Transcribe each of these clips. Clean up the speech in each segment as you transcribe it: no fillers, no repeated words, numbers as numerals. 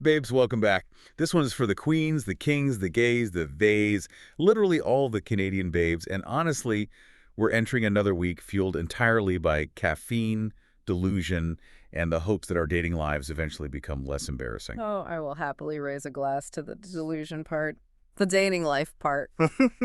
Babes, welcome back. This one is for the queens, the kings, the gays, the theys, literally all the Canadian babes. And honestly, we're entering another week fueled entirely by caffeine, delusion, and the hopes that our dating lives eventually become less embarrassing. Oh, I will happily raise a glass to the delusion part. The dating life part.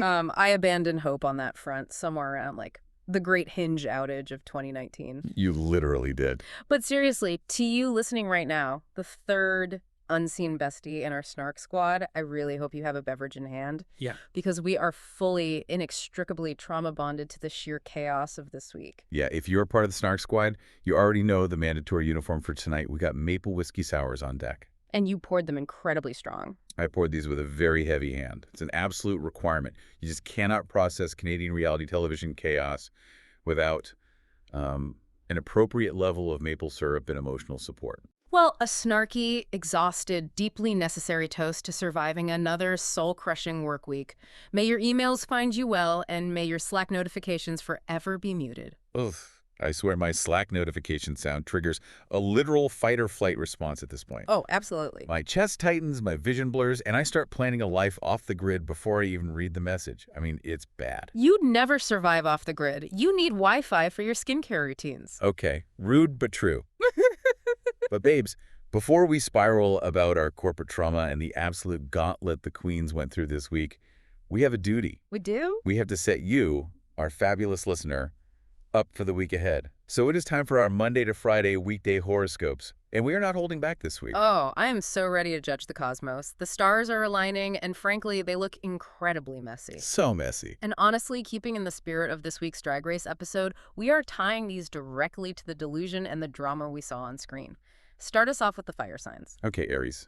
I abandoned hope on that front somewhere around like the great Hinge outage of 2019. You literally did. But seriously, to you listening right now, the third unseen bestie in our Snark squad, I really hope you have a beverage in hand. Yeah. Because we are fully, inextricably trauma bonded to the sheer chaos of this week. Yeah, if you're part of the Snark Squad, you already know the mandatory uniform for tonight. We got maple whiskey sours on deck. And you poured them incredibly strong. I poured these with a very heavy hand. It's an absolute requirement. You just cannot process Canadian reality television chaos without an appropriate level of maple syrup and emotional support. Well, a snarky, exhausted, deeply necessary toast to surviving another soul-crushing work week. May your emails find you well, and may your Slack notifications forever be muted. Ugh. I swear my Slack notification sound triggers a literal fight-or-flight response at this point. Oh, absolutely. My chest tightens, my vision blurs, and I start planning a life off the grid before I even read the message. I mean, it's bad. You'd never survive off the grid. You need Wi-Fi for your skincare routines. Okay, rude but true. But babes, before we spiral about our corporate trauma and the absolute gauntlet the queens went through this week, we have a duty. We do? We have to set you, our fabulous listener, up for the week ahead. So it is time for our Monday to Friday weekday horoscopes. And we are not holding back this week. Oh, I am so ready to judge the cosmos. The stars are aligning, and frankly, they look incredibly messy. So messy. And honestly, keeping in the spirit of this week's Drag Race episode, we are tying these directly to the delusion and the drama we saw on screen. Start us off with the fire signs. Okay, Aries.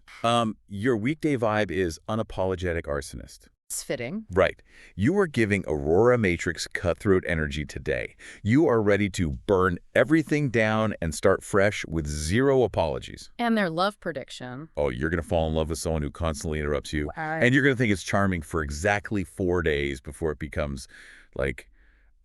Your weekday vibe is unapologetic arsonist. It's fitting. Right. You are giving Aurora Matrix cutthroat energy today. You are ready to burn everything down and start fresh with zero apologies. And their love prediction. Oh, you're going to fall in love with someone who constantly interrupts you. Wow. And you're going to think it's charming for exactly 4 days before it becomes like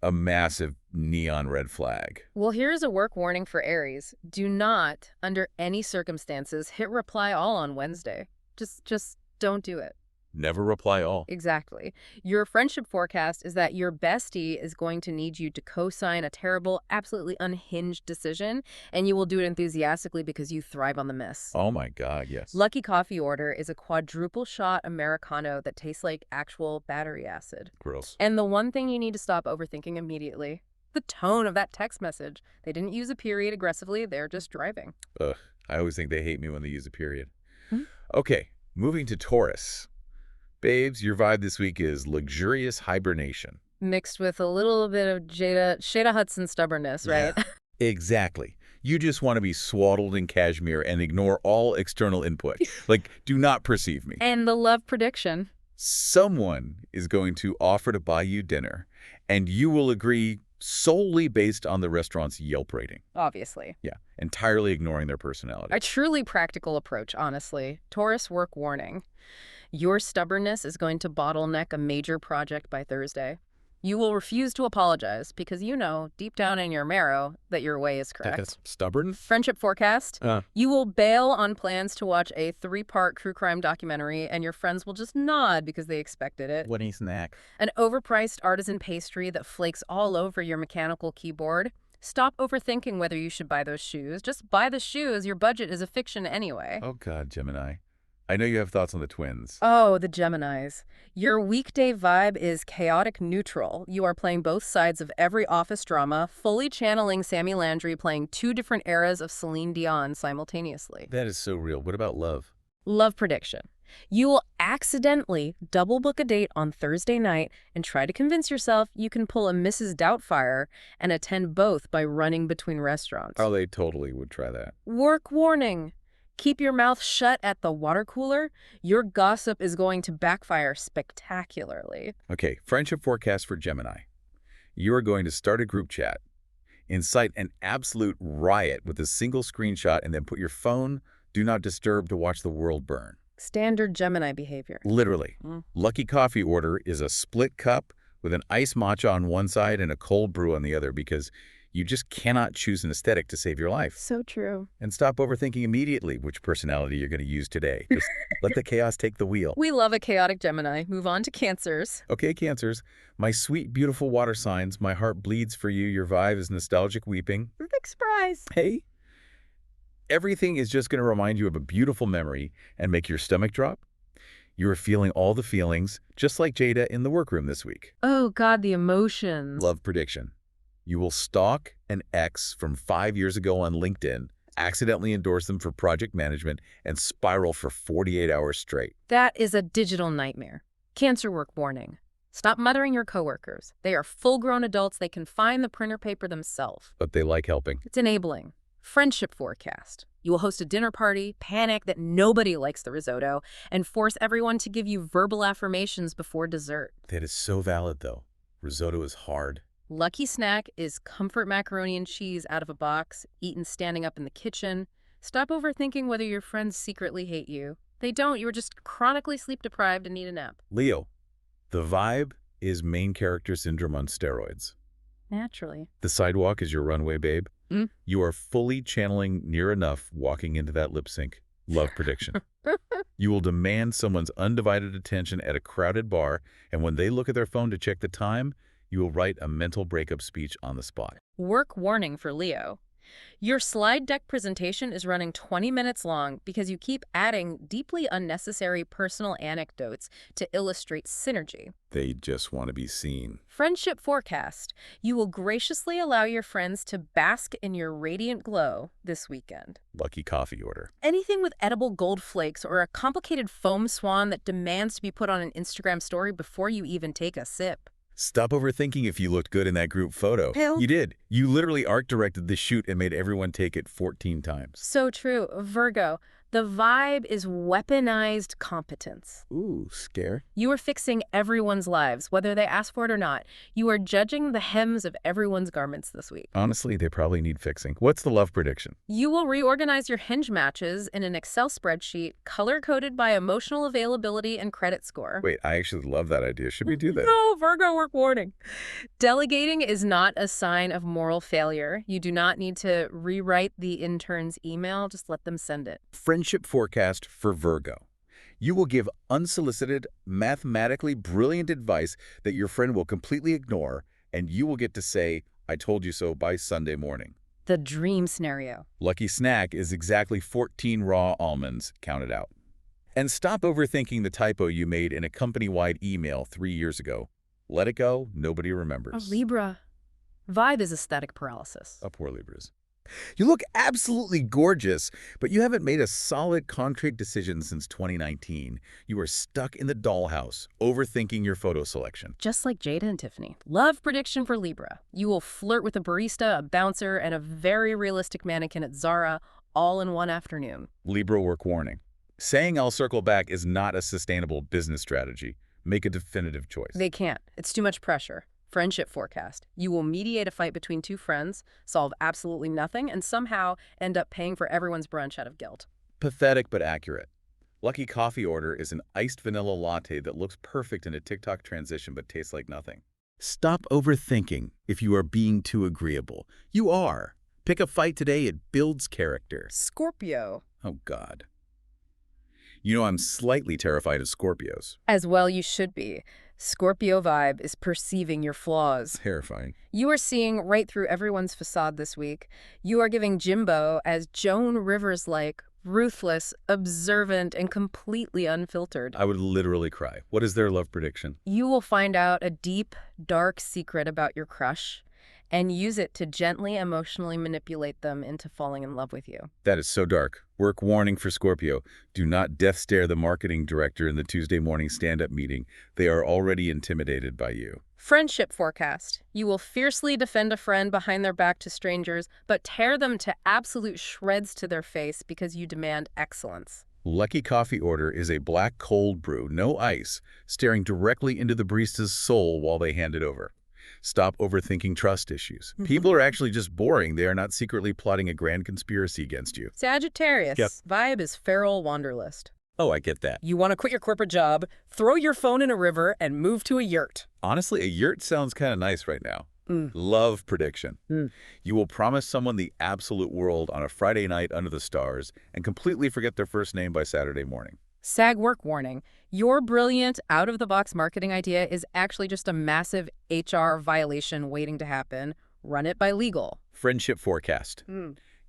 a massive neon red flag. Well, here's a work warning for Aries. Do not, under any circumstances, hit reply all on Wednesday. Just don't do it. Never reply all. Exactly. Your friendship forecast is that your bestie is going to need you to co-sign a terrible, absolutely unhinged decision, and you will do it enthusiastically because you thrive on the miss. Oh my God, yes. Lucky coffee order is a quadruple shot Americano that tastes like actual battery acid. Gross. And the one thing you need to stop overthinking immediately, the tone of that text message. They didn't use a period aggressively, they're just driving. Ugh, I always think they hate me when they use a period. Hmm? Okay, moving to Taurus. Babes, your vibe this week is luxurious hibernation. Mixed with a little bit of Jada Hudson stubbornness, right? Yeah, exactly. You just want to be swaddled in cashmere and ignore all external input. Like, do not perceive me. And the love prediction. Someone is going to offer to buy you dinner, and you will agree solely based on the restaurant's Yelp rating. Obviously. Yeah, entirely ignoring their personality. A truly practical approach, honestly. Taurus work warning. Your stubbornness is going to bottleneck a major project by Thursday. You will refuse to apologize because you know, deep down in your marrow, that your way is correct. That's stubborn? Friendship forecast. You will bail on plans to watch a 3-part true crime documentary, and your friends will just nod because they expected it. What a snack. An overpriced artisan pastry that flakes all over your mechanical keyboard. Stop overthinking whether you should buy those shoes. Just buy the shoes. Your budget is a fiction anyway. Oh God, Gemini. I know you have thoughts on the twins. Oh, the Geminis. Your weekday vibe is chaotic neutral. You are playing both sides of every office drama, fully channeling Sami Landri playing 2 different eras of Celine Dion simultaneously. That is so real. What about love? Love prediction. You will accidentally double book a date on Thursday night and try to convince yourself you can pull a Mrs. Doubtfire and attend both by running between restaurants. Oh, they totally would try that. Work warning. Keep your mouth shut at the water cooler. Your gossip is going to backfire spectacularly. Okay, friendship forecast for Gemini. You are going to start a group chat, incite an absolute riot with a single screenshot, and then put your phone, do not disturb, to watch the world burn. Standard Gemini behavior. Literally. Lucky coffee order is a split cup with an iced matcha on one side and a cold brew on the other because You just cannot choose an aesthetic to save your life. So true. And stop overthinking immediately which personality you're going to use today. Just let the chaos take the wheel. We love a chaotic Gemini. Move on to Cancers. Okay, Cancers. My sweet, beautiful water signs, my heart bleeds for you. Your vibe is nostalgic weeping. Big surprise. Hey, everything is just going to remind you of a beautiful memory and make your stomach drop. You are feeling all the feelings, just like Jada in the workroom this week. Oh, God, the emotions. Love prediction. You will stalk an ex from 5 years ago on LinkedIn, accidentally endorse them for project management, and spiral for 48 hours straight. That is a digital nightmare. Cancer work warning. Stop mothering your coworkers. They are full-grown adults. They can find the printer paper themselves. But they like helping. It's enabling. Friendship forecast. You will host a dinner party, panic that nobody likes the risotto, and force everyone to give you verbal affirmations before dessert. That is so valid, though. Risotto is hard. Lucky snack is comfort macaroni and cheese out of a box, eaten standing up in the kitchen. Stop overthinking whether your friends secretly hate you. They don't. You are just chronically sleep-deprived and need a nap. Leo, the vibe is main character syndrome on steroids. Naturally. The sidewalk is your runway, babe. You are fully channeling Nearah Nuff walking into that lip sync. Love prediction. You will demand someone's undivided attention at a crowded bar, and when they look at their phone to check the time, you will write a mental breakup speech on the spot. Work warning for Leo. Your slide deck presentation is running 20 minutes long because you keep adding deeply unnecessary personal anecdotes to illustrate synergy. They just want to be seen. Friendship forecast. You will graciously allow your friends to bask in your radiant glow this weekend. Lucky coffee order. Anything with edible gold flakes or a complicated foam swan that demands to be put on an Instagram story before you even take a sip. Stop overthinking if you looked good in that group photo. Hell. You did. You literally art-directed the shoot and made everyone take it 14 times. So true. Virgo. The vibe is weaponized competence. Ooh, scare. You are fixing everyone's lives, whether they ask for it or not. You are judging the hems of everyone's garments this week. Honestly, they probably need fixing. What's the love prediction? You will reorganize your hinge matches in an Excel spreadsheet, color-coded by emotional availability and credit score. Wait, I actually love that idea. Should we do that? No, Virgo work warning. Delegating is not a sign of moral failure. You do not need to rewrite the intern's email. Just let them send it. Friendship forecast for Virgo. You will give unsolicited, mathematically brilliant advice that your friend will completely ignore, and you will get to say, "I told you so" by Sunday morning. The dream scenario. Lucky snack is exactly 14 raw almonds counted out. And stop overthinking the typo you made in a company-wide email 3 years ago. Let it go. Nobody A remembers. Libra. Vibe is aesthetic paralysis. A poor Libras. You look absolutely gorgeous, but you haven't made a solid, concrete decision since 2019. You are stuck in the dollhouse, overthinking your photo selection. Just like Jada and Tiffany. Love prediction for Libra. You will flirt with a barista, a bouncer, and a very realistic mannequin at Zara all in one afternoon. Libra work warning. Saying "I'll circle back" is not a sustainable business strategy. Make a definitive choice. They can't. It's too much pressure. Friendship forecast. You will mediate a fight between two friends, solve absolutely nothing, and somehow end up paying for everyone's brunch out of guilt. Pathetic but accurate. Lucky coffee order is an iced vanilla latte that looks perfect in a TikTok transition but tastes like nothing. Stop overthinking if you are being too agreeable. You are. Pick a fight today. It builds character. Scorpio. Oh, God. You know, I'm slightly terrified of Scorpios. As well you should be. Scorpio vibe is perceiving your flaws. Terrifying. You are seeing right through everyone's facade this week. You are giving Jimbo as Joan Rivers-like, ruthless, observant, and completely unfiltered. I would literally cry. What is their love prediction? You will find out a deep, dark secret about your crush and use it to gently, emotionally manipulate them into falling in love with you. That is so dark. Work warning for Scorpio. Do not death stare the marketing director in the Tuesday morning stand-up meeting. They are already intimidated by you. Friendship forecast. You will fiercely defend a friend behind their back to strangers, but tear them to absolute shreds to their face because you demand excellence. Lucky coffee order is a black cold brew, no ice, staring directly into the barista's soul while they hand it over. Stop overthinking trust issues. People are actually just boring. They are not secretly plotting a grand conspiracy against you. Sagittarius. Yep. Vibe is feral wanderlust. Oh, I get that. You want to quit your corporate job, throw your phone in a river, and move to a yurt. Honestly, a yurt sounds kind of nice right now. Love prediction. Mm. You will promise someone the absolute world on a Friday night under the stars and completely forget their first name by Saturday morning. SAG work warning. Your brilliant, out-of-the-box marketing idea is actually just a massive HR violation waiting to happen. Run it by legal. Friendship forecast.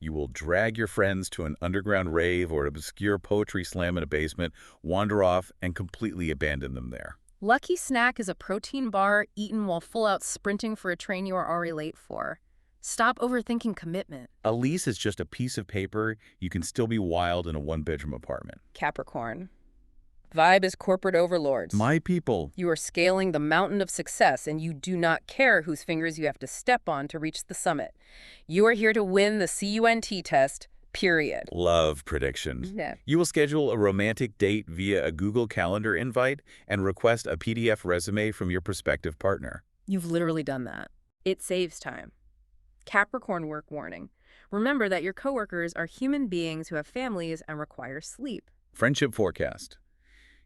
You will drag your friends to an underground rave or an obscure poetry slam in a basement, wander off, and completely abandon them there. Lucky snack is a protein bar eaten while full out sprinting for a train you are already late for. Stop overthinking commitment. A lease is just a piece of paper. You can still be wild in a one-bedroom apartment. Capricorn. Vibe is corporate overlords. My people. You are scaling the mountain of success, and you do not care whose fingers you have to step on to reach the summit. You are here to win the C.U.N.T test, period. Love prediction. Yeah. You will schedule a romantic date via a Google Calendar invite and request a PDF resume from your prospective partner. You've literally done that. It saves time. Capricorn work warning. Remember that your coworkers are human beings who have families and require sleep. Friendship forecast.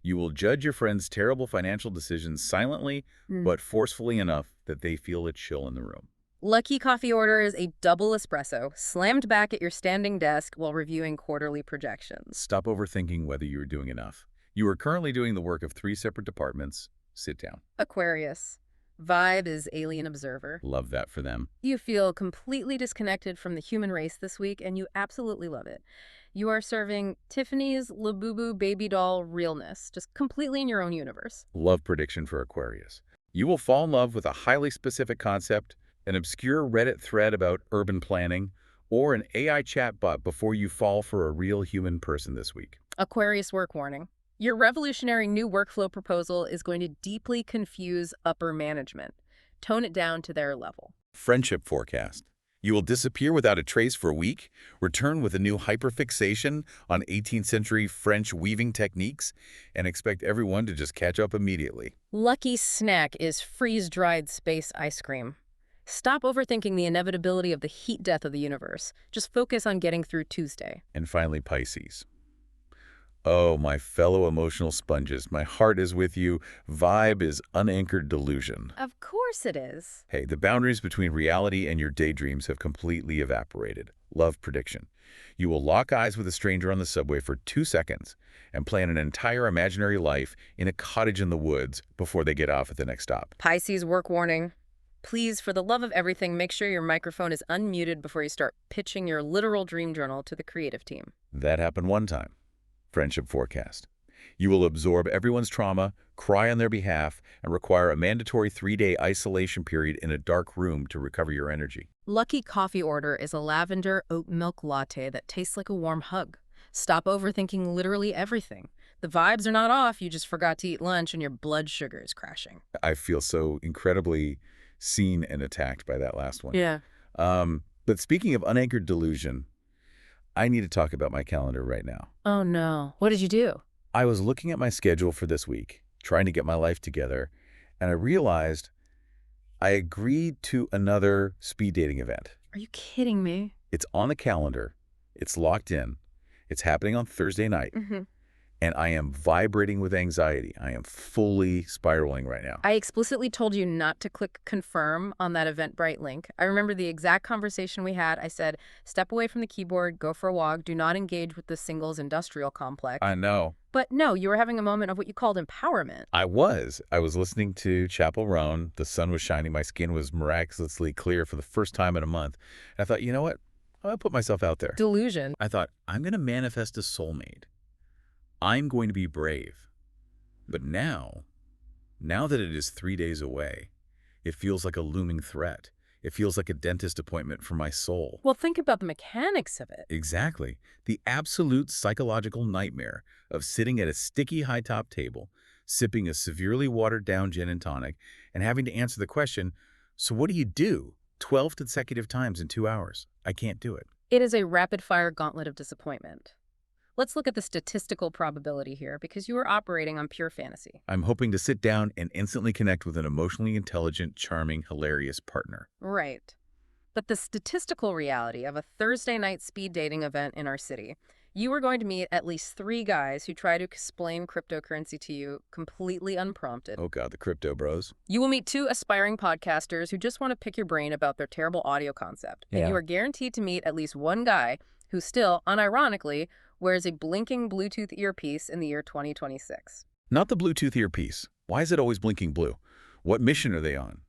You will judge your friends' terrible financial decisions silently, but forcefully enough that they feel a chill in the room. Lucky coffee order is a double espresso, slammed back at your standing desk while reviewing quarterly projections. Stop overthinking whether you are doing enough. You are currently doing the work of 3 separate departments. Sit down. Aquarius. Vibe is alien observer. Love that for them. You feel completely disconnected from the human race this week, and you absolutely love it. You are serving Tiffany's Labubu baby doll realness, just completely in your own universe. Love prediction for Aquarius. You will fall in love with a highly specific concept, an obscure Reddit thread about urban planning, or an AI chatbot before you fall for a real human person this week. Aquarius work warning. Your revolutionary new workflow proposal is going to deeply confuse upper management. Tone it down to their level. Friendship forecast. You will disappear without a trace for a week, return with a new hyperfixation on 18th century French weaving techniques, and expect everyone to just catch up immediately. Lucky snack is freeze-dried space ice cream. Stop overthinking the inevitability of the heat death of the universe. Just focus on getting through Tuesday. And finally, Pisces. Oh, my fellow emotional sponges, my heart is with you. Vibe is unanchored delusion. Of course it is. Hey, the boundaries between reality and your daydreams have completely evaporated. Love prediction. You will lock eyes with a stranger on the subway for 2 seconds and plan an entire imaginary life in a cottage in the woods before they get off at the next stop. Pisces work warning. Please, for the love of everything, make sure your microphone is unmuted before you start pitching your literal dream journal to the creative team. That happened one time. Friendship forecast. You will absorb everyone's trauma, cry on their behalf, and require a mandatory 3-day isolation period in a dark room to recover your energy. Lucky coffee order is a lavender oat milk latte that tastes like a warm hug. Stop overthinking literally everything. The vibes are not off, you just forgot to eat lunch and your blood sugar is crashing. I feel so incredibly seen and attacked by that last one. Yeah. But speaking of unanchored delusion, I need to talk about my calendar right now. Oh no. What did you do? I was looking at my schedule for this week, trying to get my life together, and I realized I agreed to another speed dating event. Are you kidding me? It's on the calendar. It's locked in. It's happening on Thursday night. And I am vibrating with anxiety. I am fully spiraling right now. I explicitly told you not to click confirm on that Eventbrite link. I remember the exact conversation we had. I said, step away from the keyboard, go for a walk, do not engage with the singles industrial complex. I know. But no, you were having a moment of what you called empowerment. I was listening to Chapel Roan. The sun was shining. My skin was miraculously clear for the first time in a month. And I thought, you know what? I'm going to put myself out there. Delusion. I thought, I'm going to manifest a soulmate. I'm going to be brave. But now that it is 3 days away, it feels like a looming threat. It feels like a dentist appointment for my soul. Well, think about the mechanics of it. Exactly. The absolute psychological nightmare of sitting at a sticky high-top table, sipping a severely watered-down gin and tonic, and having to answer the question, so what do you do 12 consecutive times in 2 hours? I can't do it. It is a rapid-fire gauntlet of disappointment. Let's look at the statistical probability here because you are operating on pure fantasy. I'm hoping to sit down and instantly connect with an emotionally intelligent, charming, hilarious partner. Right. But the statistical reality of a Thursday night speed dating event in our city, You are going to meet at least 3 guys who try to explain cryptocurrency to you completely unprompted. Oh God, the crypto bros. You will meet 2 aspiring podcasters who just want to pick your brain about their terrible audio concept. And you are guaranteed to meet at least 1 guy who still, unironically, wears a blinking Bluetooth earpiece in the year 2026. Not the Bluetooth earpiece. Why is it always blinking blue? What mission are they on?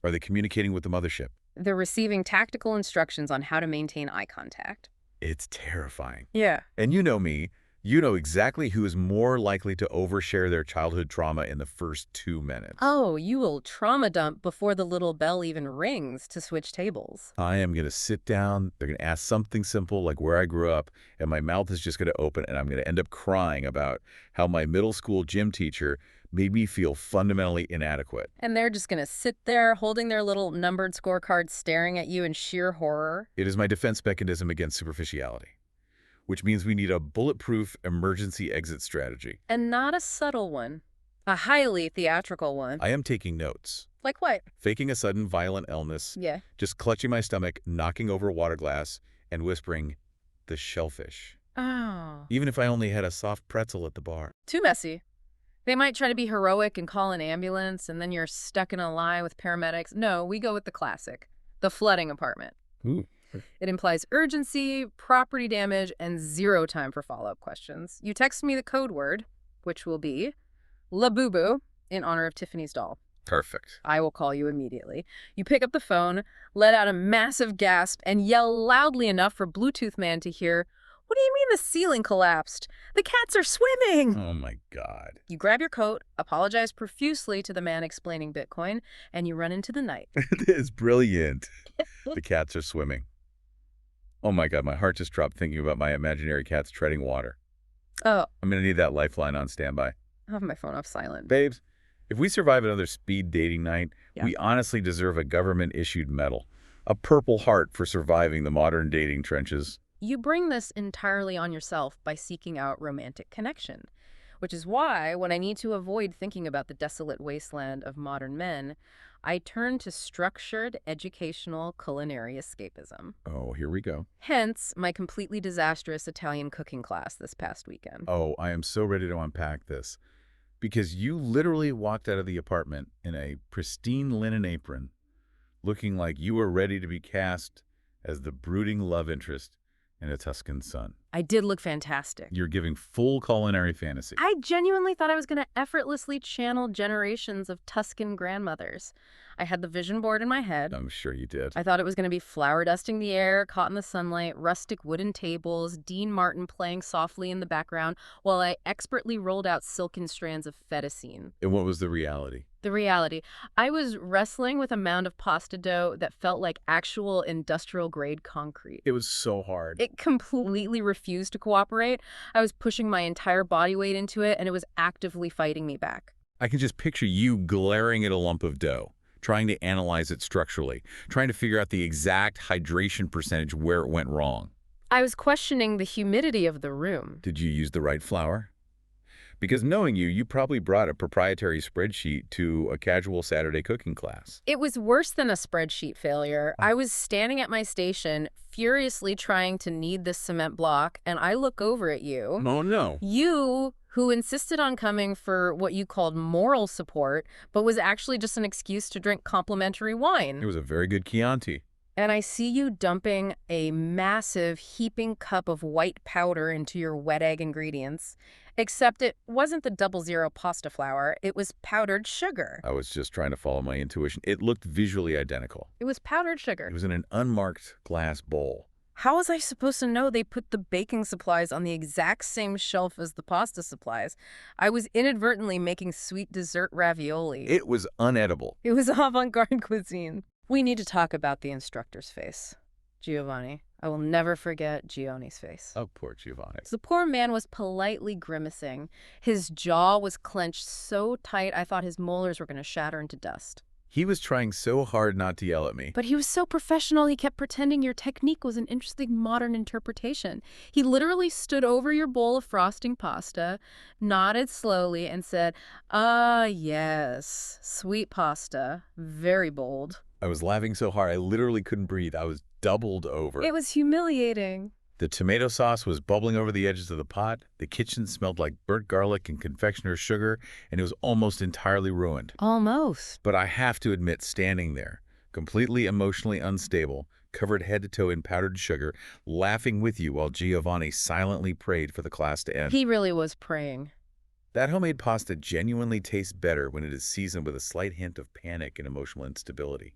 Are they communicating with the mothership? They're receiving tactical instructions on how to maintain eye contact. It's terrifying. Yeah. And you know me. You know exactly who is more likely to overshare their childhood trauma in the first 2 minutes. Oh, you will trauma dump before the little bell even rings to switch tables. I am going to sit down. They're going to ask something simple like where I grew up, and my mouth is just going to open, and I'm going to end up crying about how my middle school gym teacher made me feel fundamentally inadequate. And they're just going to sit there holding their little numbered scorecards staring at you in sheer horror. It is my defense mechanism against superficiality, which means we need a bulletproof emergency exit strategy. And not a subtle one. A highly theatrical one. I am taking notes. Like what? Faking a sudden violent illness, Yeah. just clutching my stomach, knocking over a water glass, and whispering, the shellfish. Oh. Even if I only had a soft pretzel at the bar. Too messy. They might try to be heroic and call an ambulance, and then you're stuck in a line with paramedics. No, we go with the classic. The flooding apartment. Ooh. It implies urgency, property damage, and 0 time for follow-up questions. You text me the code word, which will be La Boo Boo, in honor of Tiffany's doll. Perfect. I will call you immediately. You pick up the phone, let out a massive gasp, and yell loudly enough for Bluetooth Man to hear, "What do you mean the ceiling collapsed? The cats are swimming!" Oh my God. You grab your coat, apologize profusely to the man explaining Bitcoin, and you run into the night. It is brilliant. The cats are swimming. Oh my God, my heart just dropped thinking about my imaginary cats treading water. Oh, I'm going to need that lifeline on standby. I have my phone off silent. Babes, if we survive another speed dating night, Yeah. we honestly deserve a government-issued medal. A Purple Heart for surviving the modern dating trenches. You bring this entirely on yourself by seeking out romantic connection, which is why, when I need to avoid thinking about the desolate wasteland of modern men, I turn to structured, educational, culinary escapism. Oh, here we go. Hence, my completely disastrous Italian cooking class this past weekend. Oh, I am so ready to unpack this. Because you literally walked out of the apartment in a pristine linen apron, looking like you were ready to be cast as the brooding love interest in A Tuscan Sun. I did look fantastic. You're giving full culinary fantasy. I genuinely thought I was going to effortlessly channel generations of Tuscan grandmothers. I had the vision board in my head. I'm sure you did. I thought it was going to be flower dusting the air, caught in the sunlight, rustic wooden tables, Dean Martin playing softly in the background, while I expertly rolled out silken strands of fettuccine. And what was the reality? The reality, I was wrestling with a mound of pasta dough that felt like actual industrial-grade concrete. It was so hard. It completely refused to cooperate. I was pushing my entire body weight into it, and it was actively fighting me back. I can just picture you glaring at a lump of dough, trying to analyze it structurally, trying to figure out the exact hydration percentage where it went wrong. I was questioning the humidity of the room. Did you use the right flour? Because knowing you, you probably brought a proprietary spreadsheet to a casual Saturday cooking class. It was worse than a spreadsheet failure. I was standing at my station, furiously trying to knead this cement block, and I look over at you. Oh, no. You, who insisted on coming for what you called moral support, but was actually just an excuse to drink complimentary wine. It was a very good Chianti. And I see you dumping a massive heaping cup of white powder into your wet egg ingredients. Except it wasn't the 00 pasta flour, it was powdered sugar. I was just trying to follow my intuition. It looked visually identical. It was powdered sugar. It was in an unmarked glass bowl. How was I supposed to know they put the baking supplies on the exact same shelf as the pasta supplies? I was inadvertently making sweet dessert ravioli. It was unedible. It was avant-garde cuisine. We need to talk about the instructor's face. Giovanni. I will never forget Gioni's face. Oh, poor Giovanni. The poor man was politely grimacing. His jaw was clenched so tight I thought his molars were going to shatter into dust. He was trying so hard not to yell at me. But he was so professional, he kept pretending your technique was an interesting modern interpretation. He literally stood over your bowl of frosting pasta, nodded slowly, and said, "Ah, yes, sweet pasta, very bold." I was laughing so hard I literally couldn't breathe. I was doubled over. It was humiliating. The tomato sauce was bubbling over the edges of the pot, the kitchen smelled like burnt garlic and confectioner's sugar, and it was almost entirely ruined. Almost. But I have to admit, standing there, completely emotionally unstable, covered head to toe in powdered sugar, laughing with you while Giovanni silently prayed for the class to end. He really was praying. That homemade pasta genuinely tastes better when it is seasoned with a slight hint of panic and emotional instability.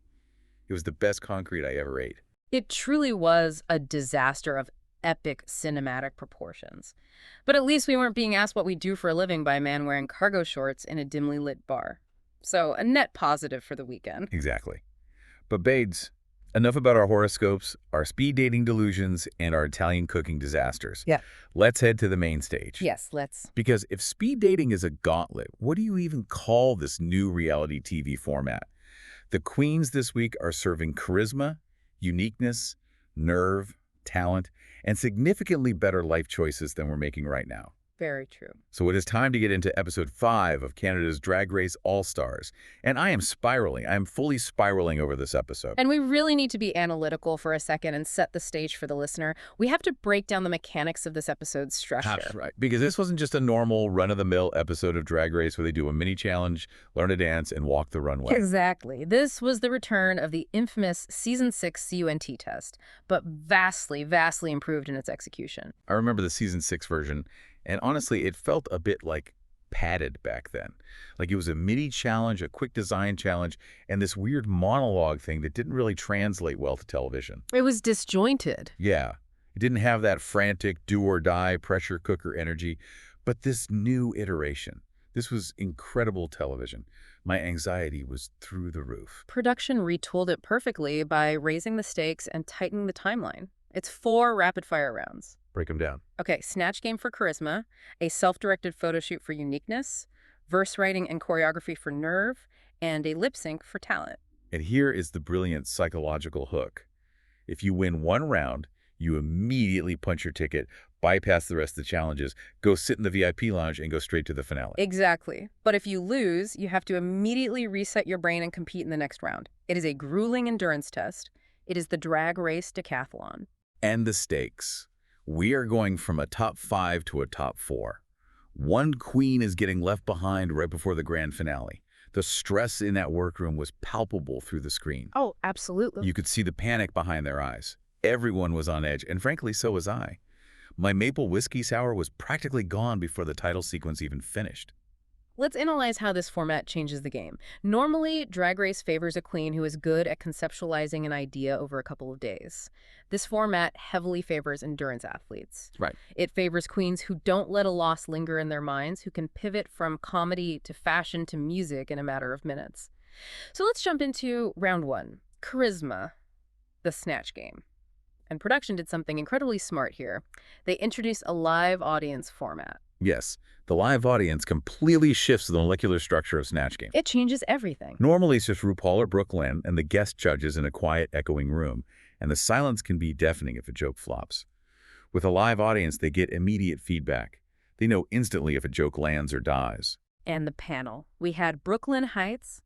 It was the best concrete I ever ate. It truly was a disaster of epic cinematic proportions. But at least we weren't being asked what we do for a living by a man wearing cargo shorts in a dimly lit bar. So a net positive for the weekend. Exactly. But babes, enough about our horoscopes, our speed dating delusions, and our Italian cooking disasters. Yeah. Let's head to the main stage. Yes, let's. Because if speed dating is a gauntlet, what do you even call this new reality TV format? The queens this week are serving charisma, uniqueness, nerve, talent, and significantly better life choices than we're making right now. Very true. So it is time to get into episode 5 of Canada's Drag Race All-Stars. And I am spiraling. I am fully spiraling over this episode. And we really need to be analytical for a second and set the stage for the listener. We have to break down the mechanics of this episode's structure. That's right. Because this wasn't just a normal run-of-the-mill episode of Drag Race where they do a mini challenge, learn a dance, and walk the runway. Exactly. This was the return of the infamous Season 6 C.U.N.T test, but vastly, vastly improved in its execution. I remember the Season 6 version, and honestly, it felt a bit like padded back then. Like it was a mini challenge, a quick design challenge, and this weird monologue thing that didn't really translate well to television. It was disjointed. Yeah, it didn't have that frantic do-or-die pressure cooker energy, but this new iteration. This was incredible television. My anxiety was through the roof. Production retooled it perfectly by raising the stakes and tightening the timeline. It's 4 rapid-fire rounds. Break them down. Okay, Snatch Game for charisma, a self-directed photo shoot for uniqueness, verse writing and choreography for nerve, and a lip sync for talent. And here is the brilliant psychological hook. If you win one round, you immediately punch your ticket, bypass the rest of the challenges, go sit in the VIP lounge, and go straight to the finale. Exactly. But if you lose, you have to immediately reset your brain and compete in the next round. It is a grueling endurance test. It is the Drag Race decathlon. And the stakes. We are going from a top 5 to a top 4. One queen is getting left behind right before the grand finale. The stress in that workroom was palpable through the screen. Oh, absolutely. You could see the panic behind their eyes. Everyone was on edge, and frankly, so was I. My maple whiskey sour was practically gone before the title sequence even finished. Let's analyze how this format changes the game. Normally, Drag Race favors a queen who is good at conceptualizing an idea over a couple of days. This format heavily favors endurance athletes. Right. It favors queens who don't let a loss linger in their minds, who can pivot from comedy to fashion to music in a matter of minutes. So let's jump into round 1, charisma, the Snatch Game. And production did something incredibly smart here. They introduced a live audience format. Yes, the live audience completely shifts the molecular structure of Snatch Game. It changes everything. Normally, it's just RuPaul or Brooklyn and the guest judges in a quiet, echoing room, and the silence can be deafening if a joke flops. With a live audience, they get immediate feedback. They know instantly if a joke lands or dies. And the panel. We had Brooklyn Heights,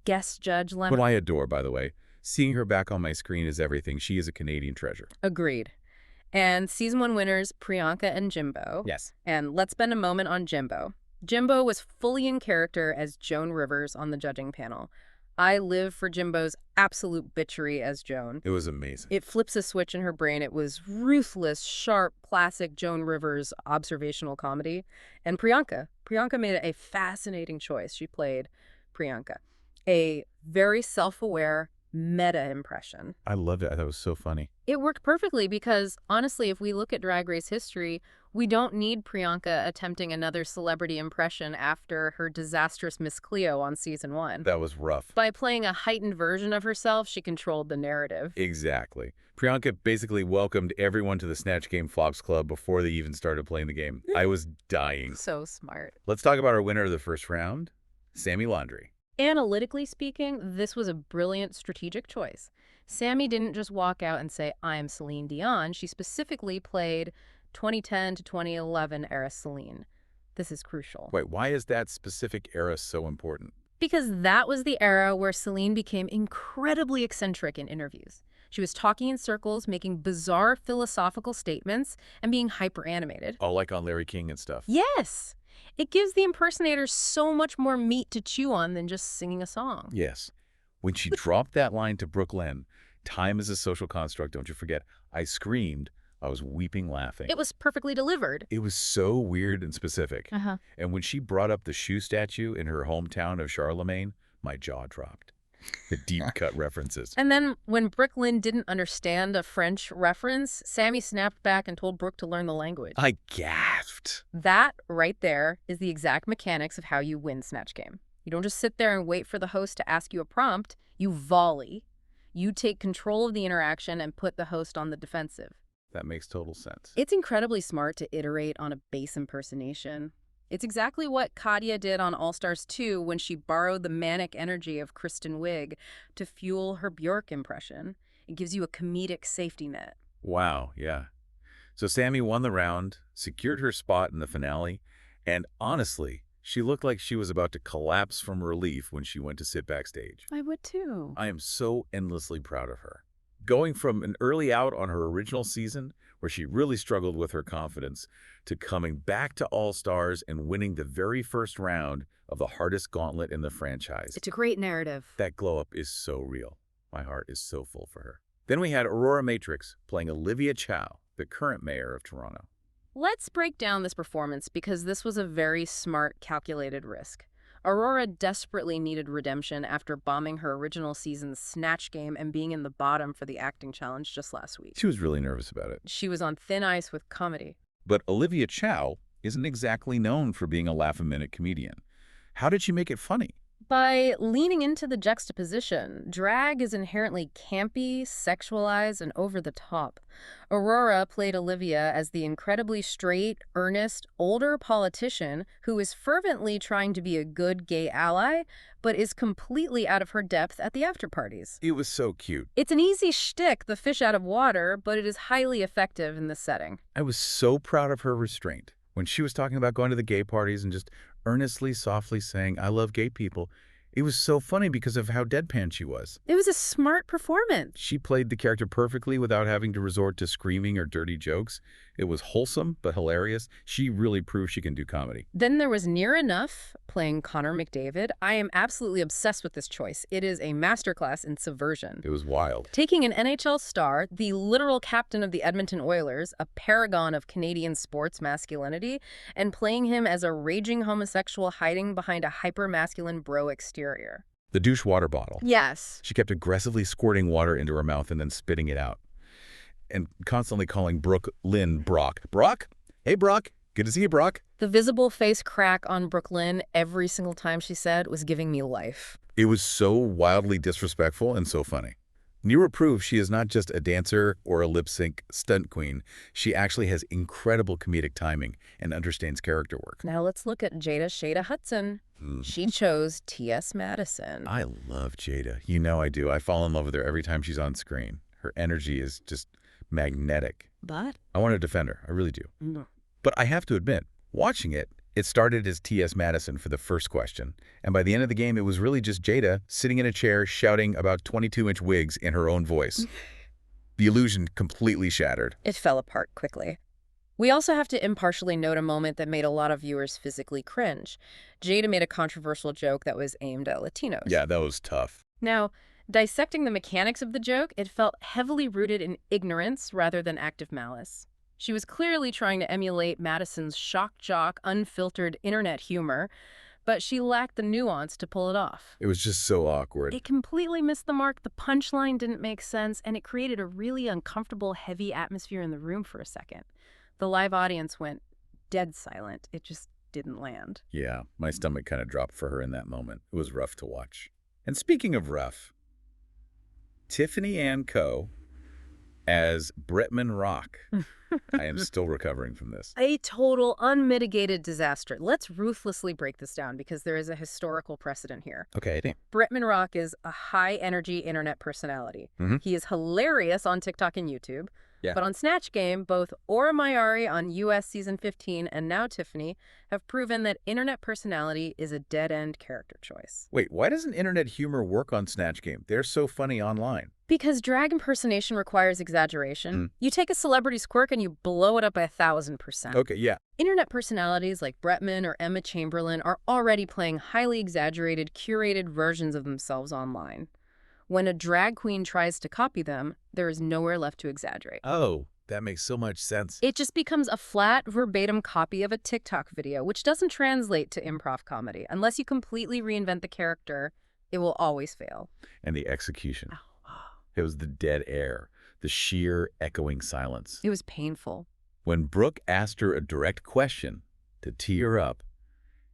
guest judge Lemon. Who I adore, by the way. Seeing her back on my screen is everything. She is a Canadian treasure. Agreed. And Season 1 winners, Priyanka and Jimbo. Yes. And let's spend a moment on Jimbo. Jimbo was fully in character as Joan Rivers on the judging panel. I live for Jimbo's absolute bitchery as Joan. It was amazing. It flips a switch in her brain. It was ruthless, sharp, classic Joan Rivers observational comedy. And Priyanka made a fascinating choice. She played Priyanka, a very self-aware, meta impression. I loved it. I thought it was so funny. It worked perfectly because, honestly, if we look at Drag Race history, we don't need Priyanka attempting another celebrity impression after her disastrous Miss Cleo on Season 1. That was rough. By playing a heightened version of herself, she controlled the narrative. Exactly. Priyanka basically welcomed everyone to the Snatch Game Flops Club before they even started playing the game. I was dying. So smart. Let's talk about our winner of the first round, Sami Landri. Analytically speaking, this was a brilliant strategic choice. Sami didn't just walk out and say, "I am Celine Dion." She specifically played 2010 to 2011 era Celine. This is crucial. Wait, why is that specific era so important? Because that was the era where Celine became incredibly eccentric in interviews. She was talking in circles, making bizarre philosophical statements, and being hyper-animated. All like on Larry King and stuff. Yes! It gives the impersonator so much more meat to chew on than just singing a song. Yes. When she dropped that line to Brooklyn, time is a social construct, don't you forget, I screamed. I was weeping laughing. It was perfectly delivered. It was so weird and specific. And when she brought up the shoe statue in her hometown of Charlemagne, my jaw dropped. The deep-cut references. And then when Brooklyn didn't understand a French reference, Sami snapped back and told Brooke to learn the language. I gasped. That right there is the exact mechanics of how you win Snatch Game. You don't just sit there and wait for the host to ask you a prompt. You volley. You take control of the interaction and put the host on the defensive. That makes total sense. It's incredibly smart to iterate on a base impersonation. It's exactly what Katya did on All Stars 2 when she borrowed the manic energy of Kristen Wiig to fuel her Bjork impression. It gives you a comedic safety net. Wow, yeah. So Sami won the round, secured her spot in the finale, and honestly, she looked like she was about to collapse from relief when she went to sit backstage. I would too. I am so endlessly proud of her. Going from an early out on her original season, where she really struggled with her confidence, to coming back to All Stars and winning the very first round of the hardest gauntlet in the franchise. It's a great narrative. That glow-up is so real. My heart is so full for her. Then we had Aurora Matrix playing Olivia Chow, the current mayor of Toronto. Let's break down this performance because this was a very smart, calculated risk. Aurora desperately needed redemption after bombing her original season's Snatch Game and being in the bottom for the acting challenge just last week. She was really nervous about it. She was on thin ice with comedy. But Olivia Chow isn't exactly known for being a laugh-a-minute comedian. How did she make it funny? By leaning into the juxtaposition, drag is inherently campy, sexualized, and over the top. Aurora played Olivia as the incredibly straight, earnest, older politician who is fervently trying to be a good gay ally, but is completely out of her depth at the after-parties. It was so cute. It's an easy shtick, the fish out of water, but it is highly effective in this setting. I was so proud of her restraint. When she was talking about going to the gay parties and just earnestly, softly saying, I love gay people, it was so funny because of how deadpan she was. It was a smart performance. She played the character perfectly without having to resort to screaming or dirty jokes. It was wholesome but hilarious. She really proved she can do comedy. Then there was Nearah Nuff playing Connor McDavid. I am absolutely obsessed with this choice. It is a masterclass in subversion. It was wild. Taking an NHL star, the literal captain of the Edmonton Oilers, a paragon of Canadian sports masculinity, and playing him as a raging homosexual hiding behind a hyper-masculine bro exterior. The douche water bottle. Yes. She kept aggressively squirting water into her mouth and then spitting it out. And constantly calling Brooklyn Brock. Brock? Hey, Brock. Good to see you, Brock. The visible face crack on Brooklyn every single time she said was giving me life. It was so wildly disrespectful and so funny. Nearah proved she is not just a dancer or a lip-sync stunt queen. She actually has incredible comedic timing and understands character work. Now let's look at Jada Shada Hudson. She chose T.S. Madison. I love Jada. You know I do. I fall in love with her every time she's on screen. Her energy is just magnetic. But? I want to defend her. I really do. No. But I have to admit, watching it, it started as T.S. Madison for the first question, and by the end of the game, it was really just Jada sitting in a chair shouting about 22-inch wigs in her own voice. The illusion completely shattered. It fell apart quickly. We also have to impartially note a moment that made a lot of viewers physically cringe. Jada made a controversial joke that was aimed at Latinos. Yeah, that was tough. Now, dissecting the mechanics of the joke, it felt heavily rooted in ignorance rather than active malice. She was clearly trying to emulate Madison's shock jock, unfiltered internet humor, but she lacked the nuance to pull it off. It was just so awkward. It completely missed the mark, the punchline didn't make sense, and it created a really uncomfortable, heavy atmosphere in the room for a second. The live audience went dead silent. It just didn't land. Yeah, my stomach kind of dropped for her in that moment. It was rough to watch. And speaking of rough, Tiffany Ann Co. as Bretman Rock. I am still recovering from this. A total, unmitigated disaster. Let's ruthlessly break this down because there is a historical precedent here. Okay. Bretman Rock is a high-energy internet personality. He is hilarious on TikTok and YouTube, Yeah. But on Snatch Game, both Aura Mayari on US Season 15 and now Tiffany have proven that internet personality is a dead-end character choice. Wait, why doesn't internet humor work on Snatch Game? They're so funny online. Because drag impersonation requires exaggeration. You take a celebrity's quirk and you blow it up by 1,000%. Okay, yeah. Internet personalities like Bretman or Emma Chamberlain are already playing highly exaggerated, curated versions of themselves online. When a drag queen tries to copy them, there is nowhere left to exaggerate. Oh, that makes so much sense. It just becomes a flat, verbatim copy of a TikTok video, which doesn't translate to improv comedy. Unless you completely reinvent the character, it will always fail. And the execution. It was the dead air, the sheer echoing silence. It was painful. When Brooke asked her a direct question to tee her up,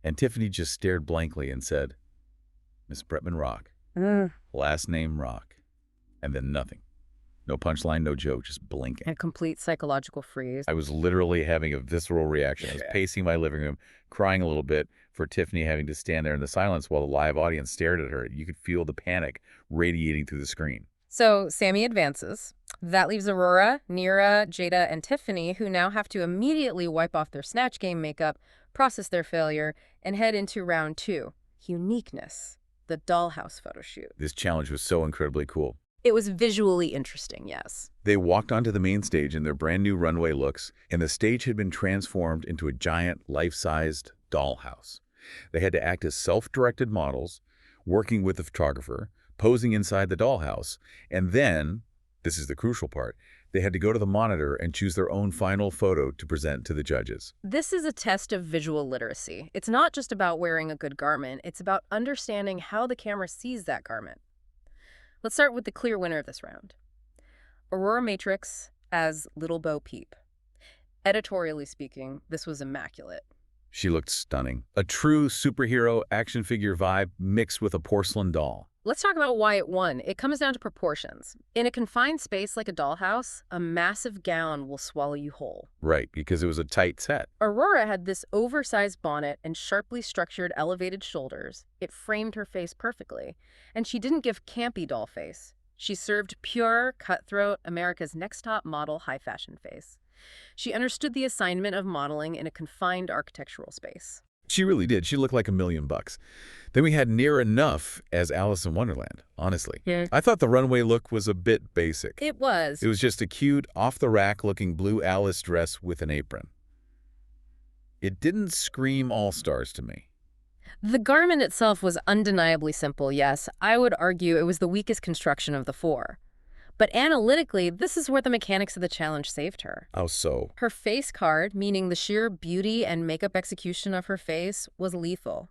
and Tiffany just stared blankly and said, "Miss Bretman Rock, last name Rock," and then nothing. No punchline, no joke, just blinking. A complete psychological freeze. I was literally having a visceral reaction. I was pacing my living room, crying a little bit for Tiffany having to stand there in the silence while the live audience stared at her. You could feel the panic radiating through the screen. So Sami advances. That leaves Aurora, Nearah, Jada, and Tiffany, who now have to immediately wipe off their Snatch Game makeup, process their failure, and head into round 2, Uniqueness, the dollhouse photo shoot. This challenge was so incredibly cool. It was visually interesting, yes. They walked onto the main stage in their brand new runway looks, and the stage had been transformed into a giant, life-sized dollhouse. They had to act as self-directed models, working with the photographer, posing inside the dollhouse, and then, this is the crucial part, they had to go to the monitor and choose their own final photo to present to the judges. This is a test of visual literacy. It's not just about wearing a good garment, it's about understanding how the camera sees that garment. Let's start with the clear winner of this round. Aurora Matrix as Little Bo Peep. Editorially speaking, this was immaculate. She looked stunning. A true superhero action figure vibe mixed with a porcelain doll. Let's talk about why it won. It comes down to proportions. In a confined space like a dollhouse, a massive gown will swallow you whole. Right, because it was a tight set. Aurora had this oversized bonnet and sharply structured elevated shoulders. It framed her face perfectly. And she didn't give campy doll face. She served pure, cutthroat, America's Next Top Model high fashion face. She understood the assignment of modeling in a confined architectural space. She really did. She looked like $1 million. Then we had Nearah Nuff as Alice in Wonderland, honestly. Yeah. I thought the runway look was a bit basic. It was. It was just a cute, off-the-rack looking blue Alice dress with an apron. It didn't scream all-stars to me. The garment itself was undeniably simple, yes. I would argue it was the weakest construction of the 4. But analytically, this is where the mechanics of the challenge saved her. How so? Her face card, meaning the sheer beauty and makeup execution of her face, was lethal.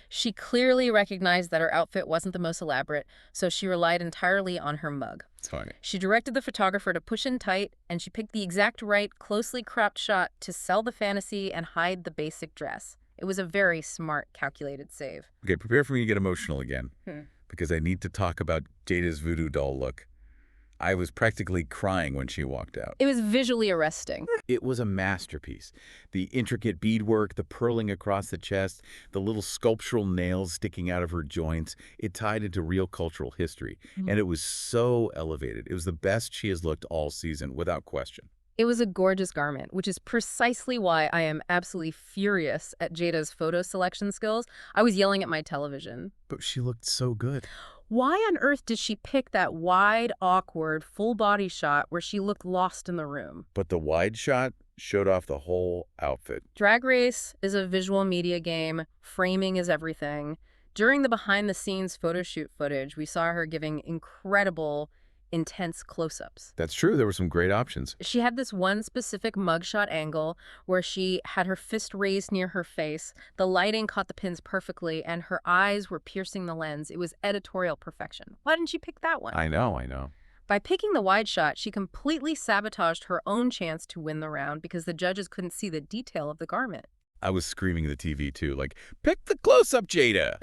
She clearly recognized that her outfit wasn't the most elaborate, so she relied entirely on her mug. It's funny. She directed the photographer to push in tight, and she picked the exact right, closely cropped shot to sell the fantasy and hide the basic dress. It was a very smart, calculated save. Okay, prepare for me to get emotional again, because I need to talk about Jada's voodoo doll look. I was practically crying when she walked out. It was visually arresting. It was a masterpiece. The intricate beadwork, the purling across the chest, the little sculptural nails sticking out of her joints, it tied into real cultural history. And it was so elevated. It was the best she has looked all season, without question. It was a gorgeous garment, which is precisely why I am absolutely furious at Jada's photo selection skills. I was yelling at my television. But she looked so good. Why on earth did she pick that wide, awkward, full-body shot where she looked lost in the room? But the wide shot showed off the whole outfit. Drag Race is a visual media game. Framing is everything. During the behind-the-scenes photo shoot footage, we saw her giving incredible, intense close-ups. That's true. There were some great options. She had this one specific mugshot angle where she had her fist raised near her face. The lighting caught the pins perfectly, and her eyes were piercing the lens. It was editorial perfection. Why didn't she pick that one? I know. By picking the wide shot, she completely sabotaged her own chance to win the round because the judges couldn't see the detail of the garment. I was screaming at the TV, too, like, pick the close-up, Jada!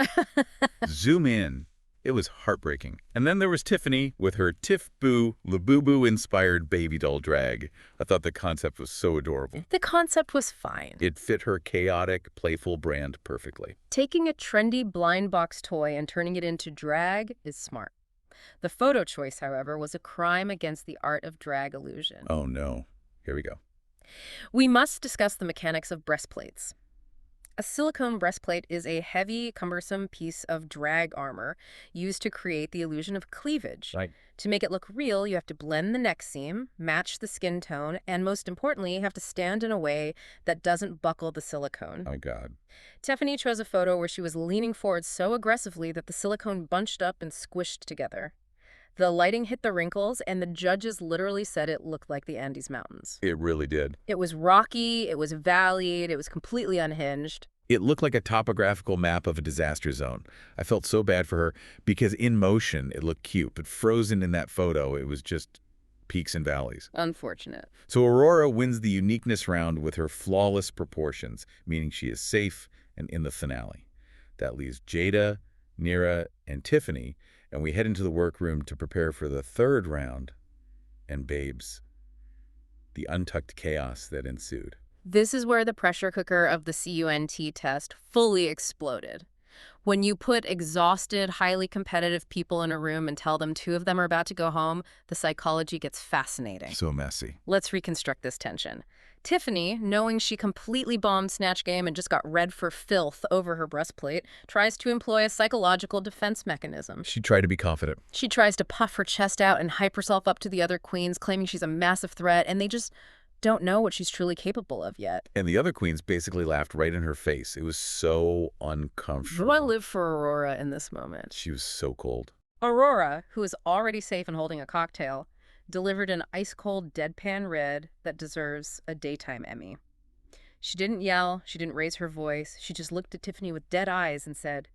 Zoom in. It was heartbreaking. And then there was Tiffany with her Tiff Boo, Labubu-inspired baby doll drag. I thought the concept was so adorable. The concept was fine. It fit her chaotic, playful brand perfectly. Taking a trendy blind box toy and turning it into drag is smart. The photo choice, however, was a crime against the art of drag illusion. Oh, no. Here we go. We must discuss the mechanics of breastplates. A silicone breastplate is a heavy, cumbersome piece of drag armor used to create the illusion of cleavage. Right. To make it look real, you have to blend the neck seam, match the skin tone, and most importantly, you have to stand in a way that doesn't buckle the silicone. Oh, my God. Tiffany chose a photo where she was leaning forward so aggressively that the silicone bunched up and squished together. The lighting hit the wrinkles, and the judges literally said it looked like the Andes Mountains. It really did. It was rocky, it was valleyed, it was completely unhinged. It looked like a topographical map of a disaster zone. I felt so bad for her because in motion, it looked cute, but frozen in that photo, it was just peaks and valleys. Unfortunate. So Aurora wins the uniqueness round with her flawless proportions, meaning she is safe and in the finale. That leaves Jada, Nearah, and Tiffany, and we head into the workroom to prepare for the third round. And babes, the untucked chaos that ensued. This is where the pressure cooker of the C.U.N.T test fully exploded. When you put exhausted, highly competitive people in a room and tell them two of them are about to go home, the psychology gets fascinating. So messy. Let's reconstruct this tension. Tiffany, knowing she completely bombed Snatch Game and just got red for filth over her breastplate, tries to employ a psychological defense mechanism. She tried to be confident. She tries to puff her chest out and hype herself up to the other queens, claiming she's a massive threat, and they just don't know what she's truly capable of yet. And the other queens basically laughed right in her face. It was so uncomfortable. I live for Aurora in this moment. She was so cold. Aurora, who is already safe and holding a cocktail, delivered an ice-cold deadpan red that deserves a daytime Emmy. She didn't yell, she didn't raise her voice, she just looked at Tiffany with dead eyes and said,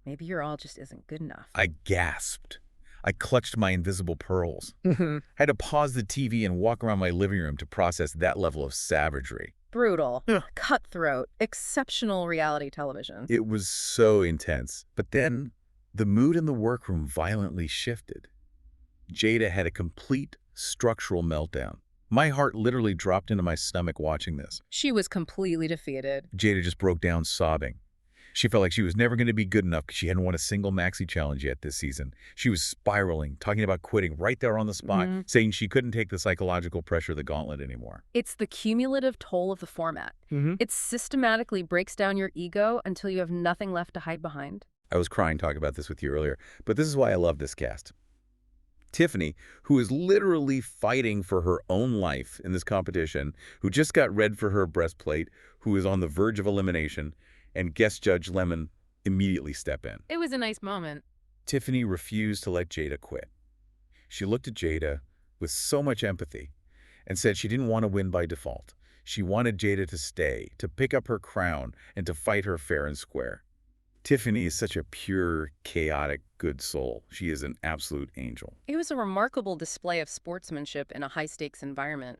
"Maybe your all just isn't good enough." I gasped. I clutched my invisible pearls. Mm-hmm. I had to pause the TV and walk around my living room to process that level of savagery. Brutal, Ugh. cutthroat, exceptional reality television. It was so intense. But then the mood in the workroom violently shifted. Jada had a complete structural meltdown. My heart literally dropped into my stomach watching this. She was completely defeated. Jada just broke down sobbing. She felt like she was never going to be good enough because she hadn't won a single maxi challenge yet this season. She was spiraling, talking about quitting right there on the spot, saying she couldn't take the psychological pressure of the gauntlet anymore. It's the cumulative toll of the format. It systematically breaks down your ego until you have nothing left to hide behind. I was crying talking about this with you earlier, but this is why I love this cast. Tiffany, who is literally fighting for her own life in this competition, who just got red for her breastplate, who is on the verge of elimination, and guest judge Lemon immediately step in. It was a nice moment. Tiffany refused to let Jada quit. She looked at Jada with so much empathy and said she didn't want to win by default. She wanted Jada to stay, to pick up her crown, and to fight her fair and square. Tiffany is such a pure, chaotic, good soul. She is an absolute angel. It was a remarkable display of sportsmanship in a high-stakes environment.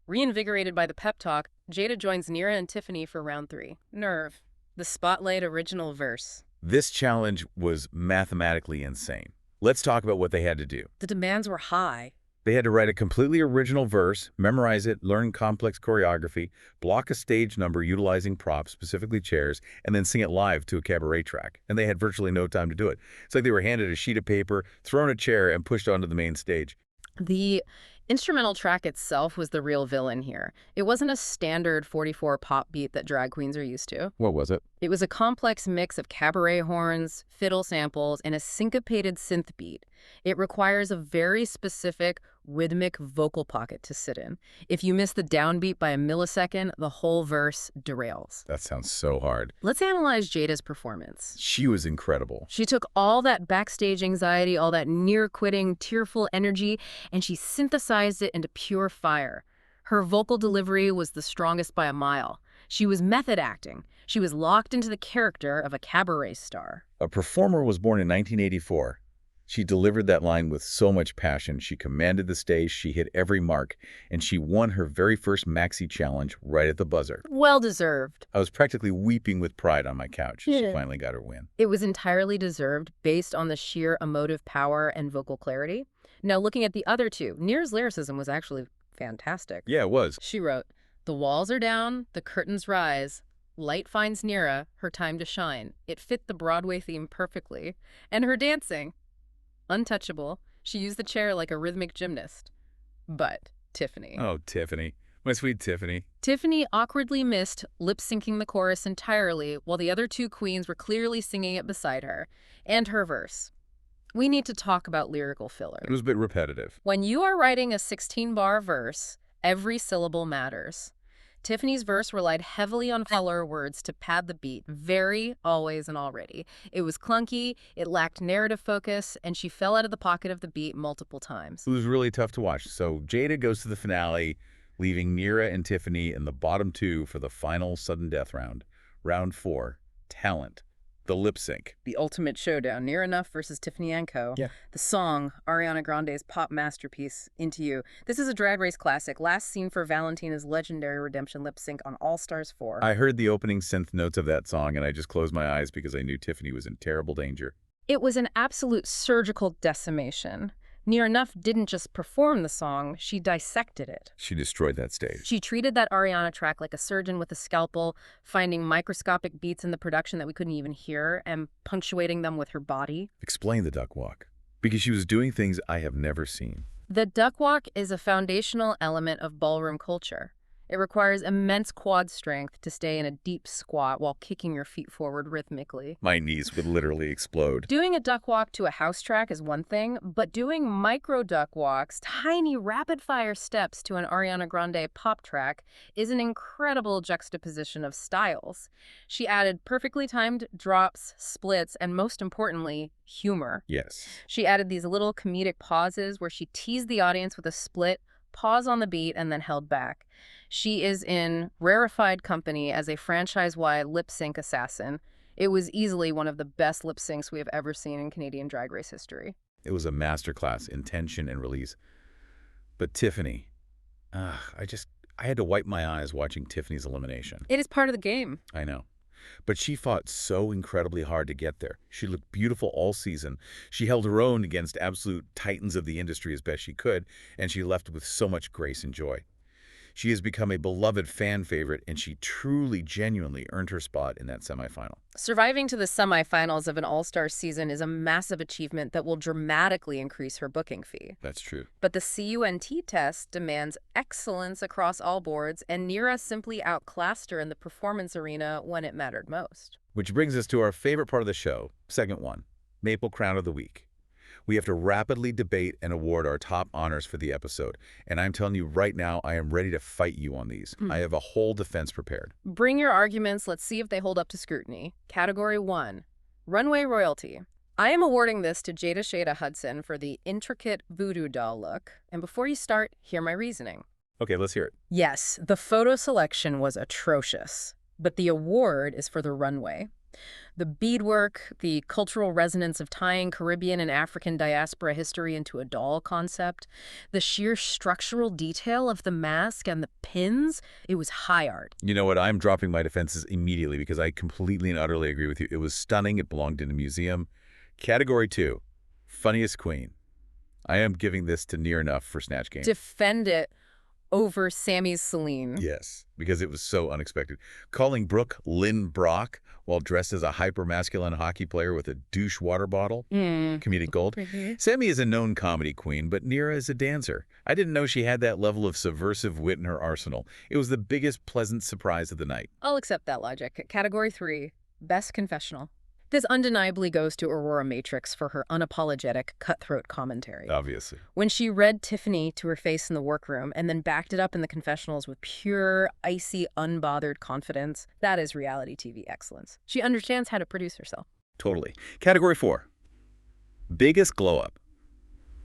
Reinvigorated by the pep talk, Jada joins Nearah and Tiffany for round 3. Nerve. The Spotlight original verse. This challenge was mathematically insane. Let's talk about what they had to do. The demands were high. They had to write a completely original verse, memorize it, learn complex choreography, block a stage number utilizing props, specifically chairs, and then sing it live to a cabaret track. And they had virtually no time to do it. It's like they were handed a sheet of paper, thrown a chair, and pushed onto the main stage. The instrumental track itself was the real villain here. It wasn't a standard 44 pop beat that drag queens are used to. What was it? It was a complex mix of cabaret horns, fiddle samples, and a syncopated synth beat. It requires a very specific rhythmic vocal pocket to sit in. If you miss the downbeat by a millisecond, the whole verse derails. That sounds so hard. Let's analyze Jada's performance. She was incredible. She took all that backstage anxiety, all that near-quitting, tearful energy, and she synthesized it into pure fire. Her vocal delivery was the strongest by a mile. She was method acting. She was locked into the character of a cabaret star. A performer was born in 1984. She delivered that line with so much passion. She commanded the stage, she hit every mark, and she won her very first maxi challenge right at the buzzer. Well deserved. I was practically weeping with pride on my couch as she Yeah. finally got her win. It was entirely deserved based on the sheer emotive power and vocal clarity. Now, looking at the other two, Nearah's lyricism was actually fantastic. Yeah, it was. She wrote, "The walls are down, the curtains rise. Light finds Nearah, her time to shine. It fit the Broadway theme perfectly. And her dancing. Untouchable. She used the chair like a rhythmic gymnast. But Tiffany. Oh, Tiffany. My sweet Tiffany. Tiffany awkwardly missed lip-syncing the chorus entirely while the other two queens were clearly singing it beside her. And her verse. We need to talk about lyrical filler. It was a bit repetitive. When you are writing a 16-bar verse, every syllable matters. Tiffany's verse relied heavily on filler words to pad the beat, very, always, and already. It was clunky, it lacked narrative focus, and she fell out of the pocket of the beat multiple times. It was really tough to watch. So Jada goes to the finale, leaving Nearah and Tiffany in the bottom two for the final sudden death round. Round 4, talent. The lip sync. The ultimate showdown, Nearah Nuff versus Tiffany Ann Co. Yeah. The song, Ariana Grande's pop masterpiece, Into You. This is a Drag Race classic, last seen for Valentina's legendary redemption lip sync on All Stars 4. I heard the opening synth notes of that song, and I just closed my eyes because I knew Tiffany was in terrible danger. It was an absolute surgical decimation. Nearah Nuff didn't just perform the song, she dissected it. She destroyed that stage. She treated that Ariana track like a surgeon with a scalpel, finding microscopic beats in the production that we couldn't even hear and punctuating them with her body. Explain the duck walk. Because she was doing things I have never seen. The duck walk is a foundational element of ballroom culture. It requires immense quad strength to stay in a deep squat while kicking your feet forward rhythmically. My knees would literally explode. Doing a duck walk to a house track is one thing, but doing micro duck walks, tiny rapid-fire steps to an Ariana Grande pop track, is an incredible juxtaposition of styles. She added perfectly timed drops, splits, and most importantly, humor. Yes. She added these little comedic pauses where she teased the audience with a split, pause on the beat, and then held back. She is in rarefied company as a franchise-wide lip-sync assassin. It was easily one of the best lip syncs we have ever seen in Canadian Drag Race history. It was a masterclass in tension and release. But Tiffany, I had to wipe my eyes watching Tiffany's elimination. It is part of the game. I know. But she fought so incredibly hard to get there. She looked beautiful all season. She held her own against absolute titans of the industry as best she could, and she left with so much grace and joy. She has become a beloved fan favorite, and she truly, genuinely earned her spot in that semifinal. Surviving to the semifinals of an all-star season is a massive achievement that will dramatically increase her booking fee. That's true. But the C.U.N.T test demands excellence across all boards, and Nearah simply outclassed her in the performance arena when it mattered most. Which brings us to our favorite part of the show, segment 1, Maple Crown of the Week. We have to rapidly debate and award our top honors for the episode. And I'm telling you right now, I am ready to fight you on these. I have a whole defense prepared. Bring your arguments. Let's see if they hold up to scrutiny. Category 1, Runway Royalty. I am awarding this to Jada Shada Hudson for the intricate voodoo doll look. And before you start, hear my reasoning. Okay, let's hear it. Yes, the photo selection was atrocious, but the award is for the runway. The beadwork, the cultural resonance of tying Caribbean and African diaspora history into a doll concept, the sheer structural detail of the mask and the pins, it was high art. You know what? I'm dropping my defenses immediately because I completely and utterly agree with you. It was stunning. It belonged in a museum. Category 2, Funniest Queen. I am giving this to Nearah Nuff for Snatch Game. Defend it over Sammy's Celine. Yes, because it was so unexpected. Calling Brooke Lynn Brock while dressed as a hyper-masculine hockey player with a douche water bottle. Comedic gold. Sami is a known comedy queen, but Nearah is a dancer. I didn't know she had that level of subversive wit in her arsenal. It was the biggest pleasant surprise of the night. I'll accept that logic. Category 3, Best Confessional. This undeniably goes to Aurora Matrix for her unapologetic, cutthroat commentary. Obviously. When she read Tiffany to her face in the workroom and then backed it up in the confessionals with pure, icy, unbothered confidence, that is reality TV excellence. She understands how to produce herself. Totally. Category 4, Biggest Glow Up.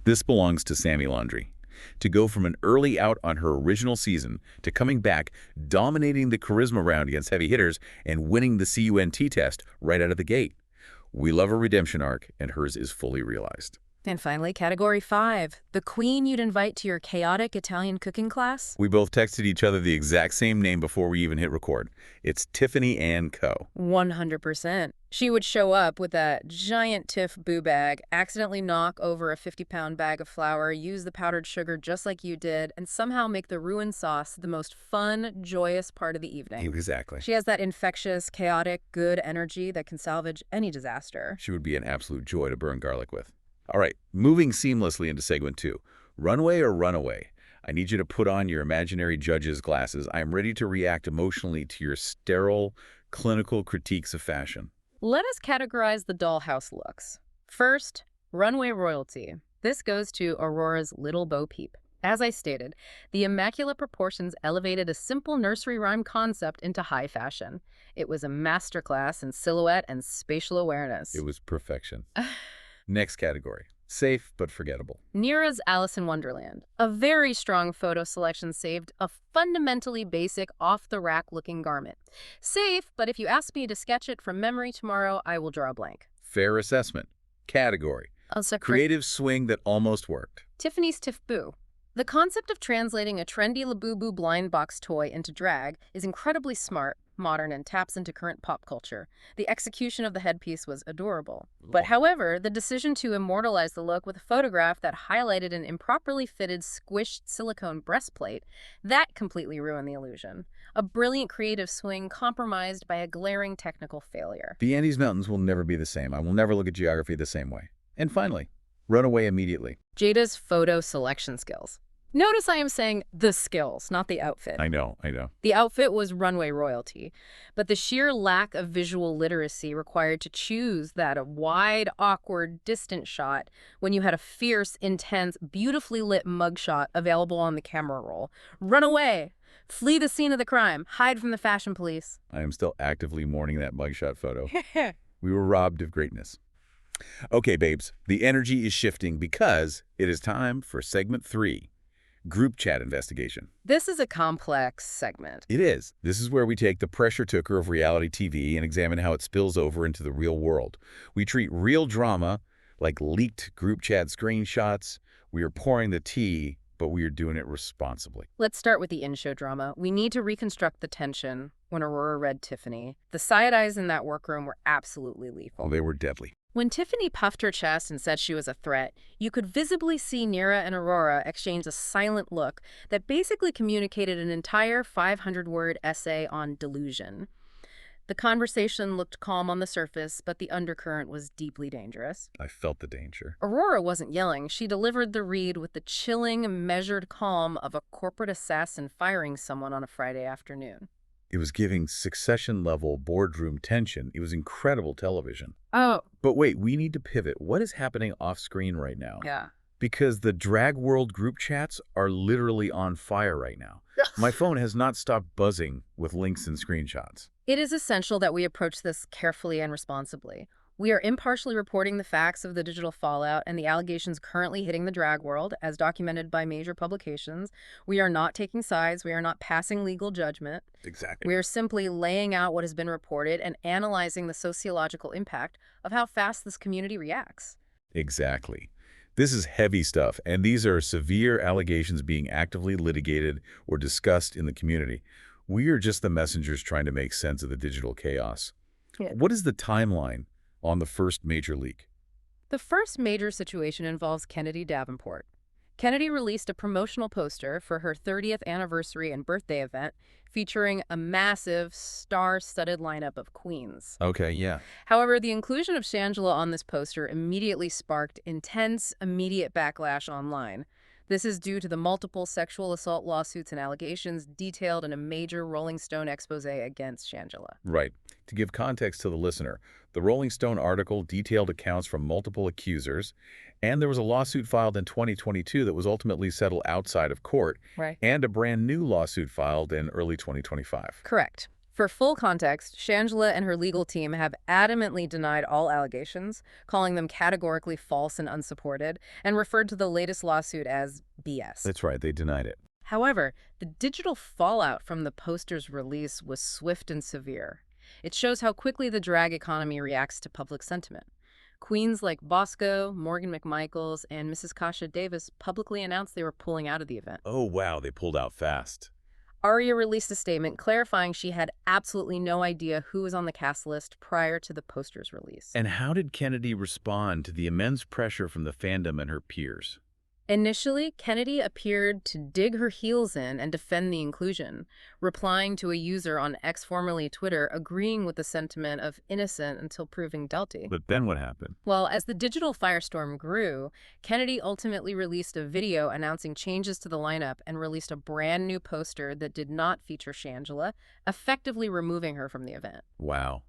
This belongs to Sami Landri. To go from an early out on her original season to coming back, dominating the charisma round against heavy hitters, and winning the C.U.N.T test right out of the gate. We love her redemption arc, and hers is fully realized. And finally, Category 5, the queen you'd invite to your chaotic Italian cooking class. We both texted each other the exact same name before we even hit record. It's Tiffany Ann Co. 100%. She would show up with that giant Tiff boo bag, accidentally knock over a 50-pound bag of flour, use the powdered sugar just like you did, and somehow make the ruined sauce the most fun, joyous part of the evening. Exactly. She has that infectious, chaotic, good energy that can salvage any disaster. She would be an absolute joy to burn garlic with. All right, moving seamlessly into segment 2. Runway or runaway? I need you to put on your imaginary judge's glasses. I am ready to react emotionally to your sterile, clinical critiques of fashion. Let us categorize the dollhouse looks. First, runway royalty. This goes to Aurora's Little Bo Peep. As I stated, the immaculate proportions elevated a simple nursery rhyme concept into high fashion. It was a masterclass in silhouette and spatial awareness. It was perfection. Next category. Safe but forgettable. Nearah's Alice in Wonderland. A very strong photo selection saved a fundamentally basic, off-the-rack looking garment. Safe, but if you ask me to sketch it from memory tomorrow, I will draw a blank. Fair assessment. Category. Creative swing that almost worked. Tiffany's Tiff Boo. The concept of translating a trendy Labubu blind box toy into drag is incredibly smart, modern, and taps into current pop culture. The execution of the headpiece was adorable. But however, the decision to immortalize the look with a photograph that highlighted an improperly fitted squished silicone breastplate, that completely ruined the illusion. A brilliant creative swing compromised by a glaring technical failure. The Andes Mountains will never be the same. I will never look at geography the same way. And finally, run away immediately. Jada's photo selection skills. Notice I am saying the skills, not the outfit. I know. The outfit was runway royalty, but the sheer lack of visual literacy required to choose that wide, awkward, distant shot when you had a fierce, intense, beautifully lit mugshot available on the camera roll. Run away! Flee the scene of the crime. Hide from the fashion police. I am still actively mourning that mugshot photo. We were robbed of greatness. Okay, babes, the energy is shifting because it is time for segment 3. Group chat investigation. This is a complex segment. It is. This is where we take the pressure cooker of reality TV and examine how it spills over into the real world. We treat real drama like leaked group chat screenshots. We are pouring the tea, but we are doing it responsibly. Let's start with the in-show drama. We need to reconstruct the tension when Aurora read Tiffany. The side eyes in that workroom were absolutely lethal. Oh, they were deadly. When Tiffany puffed her chest and said she was a threat, you could visibly see Nearah and Aurora exchange a silent look that basically communicated an entire 500-word essay on delusion. The conversation looked calm on the surface, but the undercurrent was deeply dangerous. I felt the danger. Aurora wasn't yelling. She delivered the read with the chilling, measured calm of a corporate assassin firing someone on a Friday afternoon. It was giving Succession-level boardroom tension. It was incredible television. Oh. But wait, we need to pivot. What is happening off-screen right now? Yeah. Because the drag world group chats are literally on fire right now. My phone has not stopped buzzing with links and screenshots. It is essential that we approach this carefully and responsibly. We are impartially reporting the facts of the digital fallout and the allegations currently hitting the drag world, as documented by major publications. We are not taking sides. We are not passing legal judgment. Exactly. We are simply laying out what has been reported and analyzing the sociological impact of how fast this community reacts. Exactly. This is heavy stuff, and these are severe allegations being actively litigated or discussed in the community. We are just the messengers trying to make sense of the digital chaos. Yeah. What is the timeline on the first major leak? The first major situation involves Kennedy Davenport. Kennedy released a promotional poster for her 30th anniversary and birthday event featuring a massive, star-studded lineup of queens. Okay, yeah. However, the inclusion of Shangela on this poster immediately sparked intense, immediate backlash online. This is due to the multiple sexual assault lawsuits and allegations detailed in a major Rolling Stone expose against Shangela. Right. To give context to the listener, the Rolling Stone article detailed accounts from multiple accusers, and there was a lawsuit filed in 2022 that was ultimately settled outside of court, Right. and a brand new lawsuit filed in early 2025. Correct. For full context, Shangela and her legal team have adamantly denied all allegations, calling them categorically false and unsupported, and referred to the latest lawsuit as BS. That's right, they denied it. However, the digital fallout from the poster's release was swift and severe. It shows how quickly the drag economy reacts to public sentiment. Queens like Bosco, Morgan McMichaels, and Mrs. Kasha Davis publicly announced they were pulling out of the event. Oh, wow, they pulled out fast. Aria released a statement clarifying she had absolutely no idea who was on the cast list prior to the poster's release. And how did Kennedy respond to the immense pressure from the fandom and her peers? Initially, Kennedy appeared to dig her heels in and defend the inclusion, replying to a user on X, formerly Twitter, agreeing with the sentiment of innocent until proving guilty. But then what happened? Well, as the digital firestorm grew, Kennedy ultimately released a video announcing changes to the lineup and released a brand new poster that did not feature Shangela, effectively removing her from the event. Wow.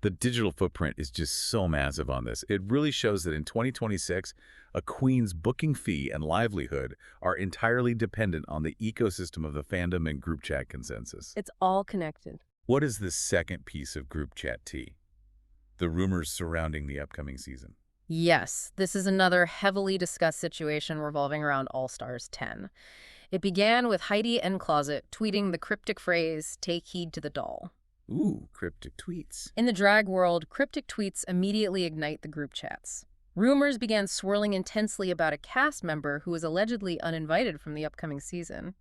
The digital footprint is just so massive on this. It really shows that in 2026, a queen's booking fee and livelihood are entirely dependent on the ecosystem of the fandom and group chat consensus. It's all connected. What is the second piece of group chat tea? The rumors surrounding the upcoming season. Yes, this is another heavily discussed situation revolving around All Stars 10. It began with Heidi N. Closet tweeting the cryptic phrase, "Take heed to the doll." Ooh, cryptic tweets. In the drag world, cryptic tweets immediately ignite the group chats. Rumors began swirling intensely about a cast member who was allegedly uninvited from the upcoming season.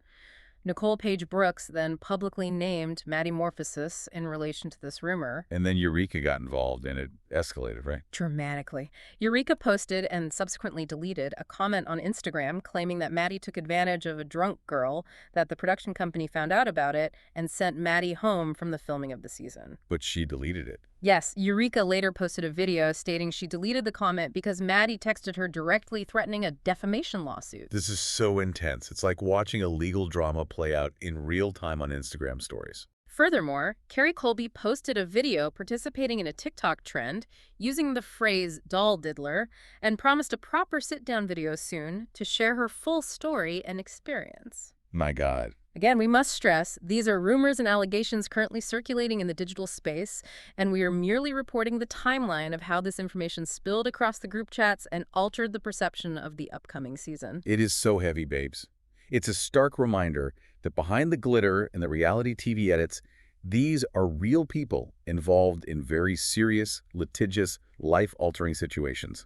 Nicole Paige Brooks then publicly named Maddie Morphosis in relation to this rumor. And then Eureka got involved and it escalated, right? Dramatically. Eureka posted and subsequently deleted a comment on Instagram claiming that Maddie took advantage of a drunk girl, that the production company found out about it and sent Maddie home from the filming of the season. But she deleted it. Yes, Eureka later posted a video stating she deleted the comment because Maddie texted her directly threatening a defamation lawsuit. This is so intense. It's like watching a legal drama play out in real time on Instagram stories. Furthermore, Carrie Colby posted a video participating in a TikTok trend using the phrase doll diddler and promised a proper sit-down video soon to share her full story and experience. My God. Again, we must stress, these are rumors and allegations currently circulating in the digital space, and we are merely reporting the timeline of how this information spilled across the group chats and altered the perception of the upcoming season. It is so heavy, babes. It's a stark reminder that behind the glitter and the reality TV edits, these are real people involved in very serious, litigious, life-altering situations.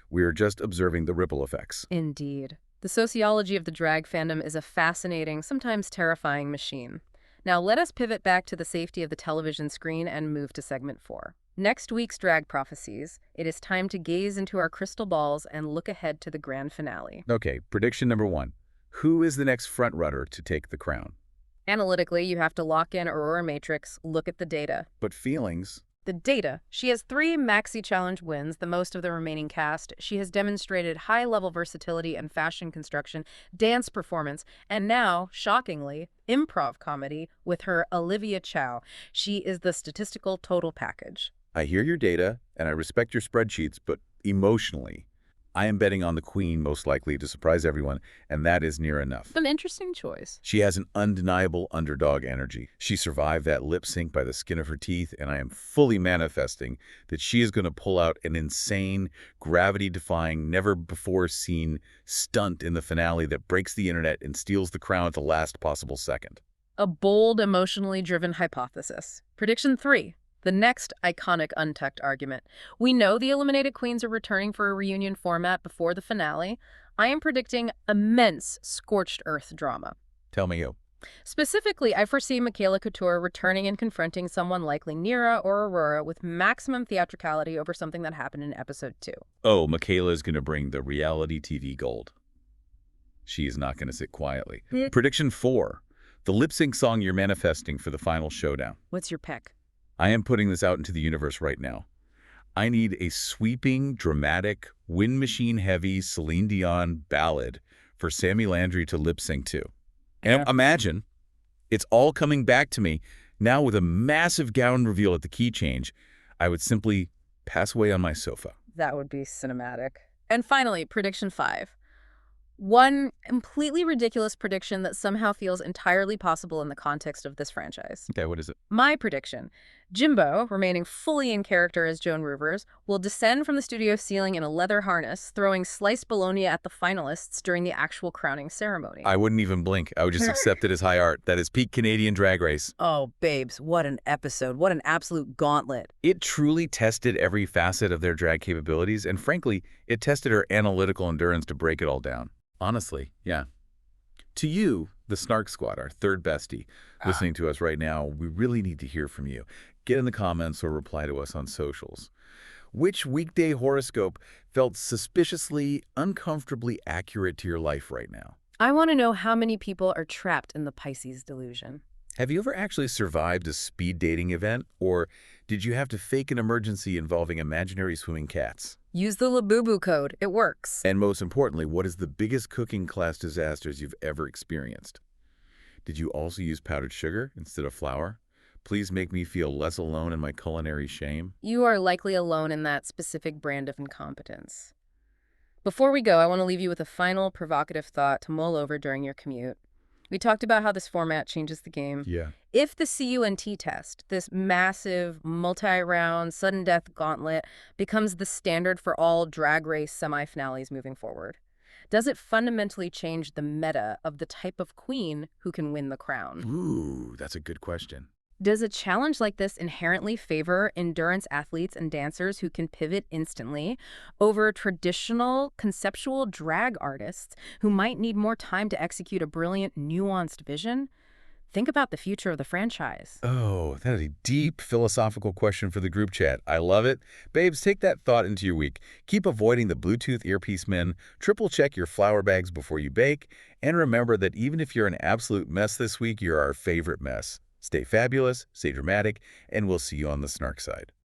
We are just observing the ripple effects. Indeed. The sociology of the drag fandom is a fascinating, sometimes terrifying machine. Now let us pivot back to the safety of the television screen and move to segment 4. Next week's Drag Prophecies, it is time to gaze into our crystal balls and look ahead to the grand finale. Okay, prediction number 1. Who is the next frontrunner to take the crown? Analytically, you have to lock in Aurora Matrix, look at the data. But feelings? The data. She has 3 Maxi Challenge wins, the most of the remaining cast. She has demonstrated high-level versatility and fashion construction, dance performance, and now, shockingly, improv comedy with her Olivia Chow. She is the statistical total package. I hear your data, and I respect your spreadsheets, but emotionally, I am betting on the queen most likely to surprise everyone, and that is Nearah Nuff. An interesting choice. She has an undeniable underdog energy. She survived that lip sync by the skin of her teeth, and I am fully manifesting that she is going to pull out an insane, gravity-defying, never-before-seen stunt in the finale that breaks the internet and steals the crown at the last possible second. A bold, emotionally driven hypothesis. Prediction 3. The next iconic untucked argument. We know the eliminated queens are returning for a reunion format before the finale. I am predicting immense scorched earth drama. Tell me who. Specifically, I foresee Michaela Couture returning and confronting someone likely Nearah or Aurora with maximum theatricality over something that happened in episode 2. Oh, Michaela is going to bring the reality TV gold. She is not going to sit quietly. Prediction 4. The lip sync song you're manifesting for the final showdown. What's your pick? I am putting this out into the universe right now. I need a sweeping, dramatic, wind machine-heavy Celine Dion ballad for Sami Landri to lip-sync to. And imagine, it's all coming back to me. Now with a massive gown reveal at the key change, I would simply pass away on my sofa. That would be cinematic. And finally, prediction 5. One completely ridiculous prediction that somehow feels entirely possible in the context of this franchise. Okay, what is it? My prediction. Jimbo, remaining fully in character as Joan Rivers, will descend from the studio ceiling in a leather harness, throwing sliced bologna at the finalists during the actual crowning ceremony. I wouldn't even blink. I would just accept it as high art. That is peak Canadian Drag Race. Oh, babes, what an episode. What an absolute gauntlet. It truly tested every facet of their drag capabilities, and frankly, it tested her analytical endurance to break it all down. Honestly, yeah. To you, the Snark Squad, our third bestie, listening to us right now, we really need to hear from you. Get in the comments or reply to us on socials. Which weekday horoscope felt suspiciously, uncomfortably accurate to your life right now? I want to know how many people are trapped in the Pisces delusion. Have you ever actually survived a speed dating event, or did you have to fake an emergency involving imaginary swimming cats? Use the Labubu code. It works. And most importantly, what is the biggest cooking class disasters you've ever experienced? Did you also use powdered sugar instead of flour? Please make me feel less alone in my culinary shame. You are likely alone in that specific brand of incompetence. Before we go, I want to leave you with a final provocative thought to mull over during your commute. We talked about how this format changes the game. Yeah. If the C.U.N.T test, this massive, multi-round, sudden death gauntlet, becomes the standard for all drag race semifinales moving forward, does it fundamentally change the meta of the type of queen who can win the crown? Ooh, that's a good question. Does a challenge like this inherently favor endurance athletes and dancers who can pivot instantly over traditional, conceptual drag artists who might need more time to execute a brilliant, nuanced vision? Think about the future of the franchise. Oh, that is a deep philosophical question for the group chat. I love it. Babes, take that thought into your week. Keep avoiding the Bluetooth earpiece men, triple check your flour bags before you bake, and remember that even if you're an absolute mess this week, you're our favorite mess. Stay fabulous, stay dramatic, and we'll see you on the Snark side.